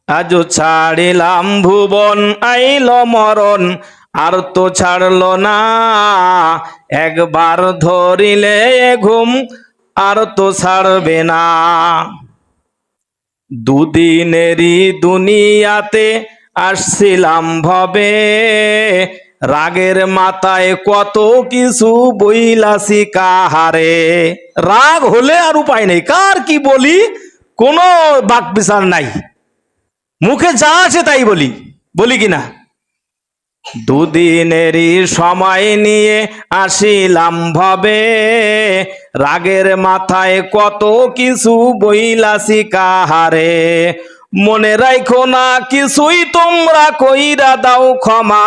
আজও ছাড়িলাম ভুবন, আইল মরণ, আর তো ছাড়লো না। একবার ধরিলে ঘুম, আর তো ছাড়বে না। দুদিনেরই দুনিয়াতে আসছিলাম ভবে, রাগের মাথায় কত কিছু বইলাছি কাহারে। রাগ হলে আর উপায় নেই, কার কি বলি কোনো বাক বিচার নাই, মুখে যা আসে তাই বলি, বলি কিনা। দুদিনেরই সময় নিয়ে আসিলাম ভবে, রাগের মাথায় কত কিছু বইলাছি কাহারে। মনে রাখো না কিছুই তোমরা কইরা দাও ক্ষমা,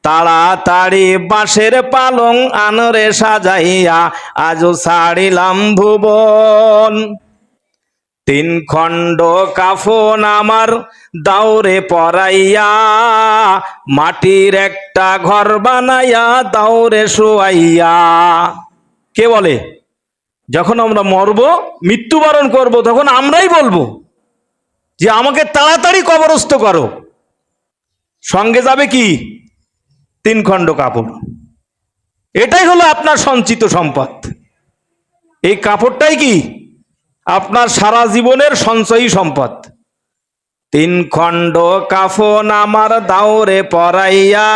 তাড়াতাড়ি বাঁশের পালং আনরে সাজাইয়া আজও ছাড়িলাম ভুবন। তিন খণ্ড কাফন আমার দাউরে পরাইয়া, মাটির একটা ঘর বানাইয়া দাউরে শোয়াইয়া। কে বলে যখন আমরা মরব, মৃত্যুবরণ করব, তখন আমরাই বলবো যে আমাকে তাড়াতাড়ি কবরস্থ করো। সঙ্গে যাবে কি? তিন খণ্ড কাপড়। এটাই হলো আপনার সঞ্চিত সম্পদ। এই কাপড়টাই কি আপনার সারা জীবনের সঞ্চয়ী সম্পদ। তিন খণ্ড কাফন আমার দাউরে পরাইয়া,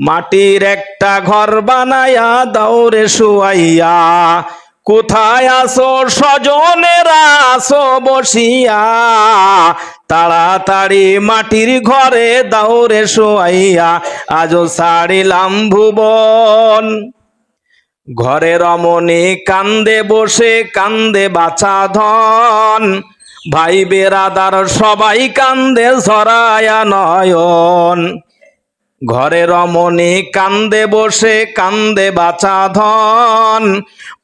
মাটির একটা ঘর বানাইয়া দাউরে শুয়াইয়া। কোথায় আসো স্বজনেরা, আসো বসিয়া, তাড়াতাড়ি মাটির ঘরে দাউরে শোয়াইয়া আজও ছাড়িলাম ভুবন। ঘরে রমণী কান্দে বসে, কান্দে বাছা ধন, ভাই বেরাদার সবাই কান্দে ঝরায়া নয়ন। ঘরে রমণী কান্দে বসে, কান্দে বাছা ধন,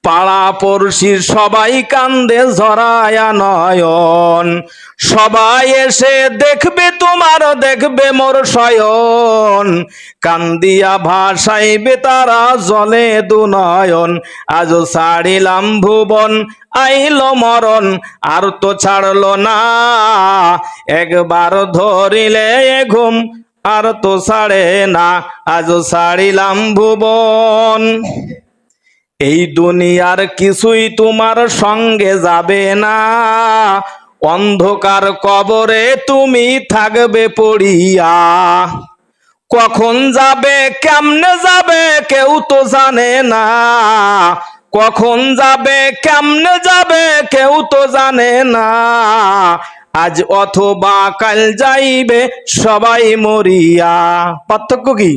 পাড়া পড়শি সবাই কান্দে ঝরায়া নয়ন। সবাই এসে দেখবে তোমার, দেখবে মোর শয়ন, কান্দিয়া ভাসাইবে তারা জলে দুনয়ন। আজও ছাড়িলাম ভুবন, আইল মরণ, আর তো ছাড়লো না। একবার ধরিলে ঘুম, আর তো ছাড়ে না। আজও ছাড়িলাম ভুবন। এই দুনিয়ার কিছুই তোমার সঙ্গে যাবে না, অন্ধকার কবরে তুমি থাকবে পড়িয়া। কখন যাবে কেমনে যাবে কেউ তো জানে না, কখন যাবে কেমনে যাবে কেউ তো জানে না। আজ অথবা কাল যাইবে সবাই মরিয়া। পার্থক্য কি?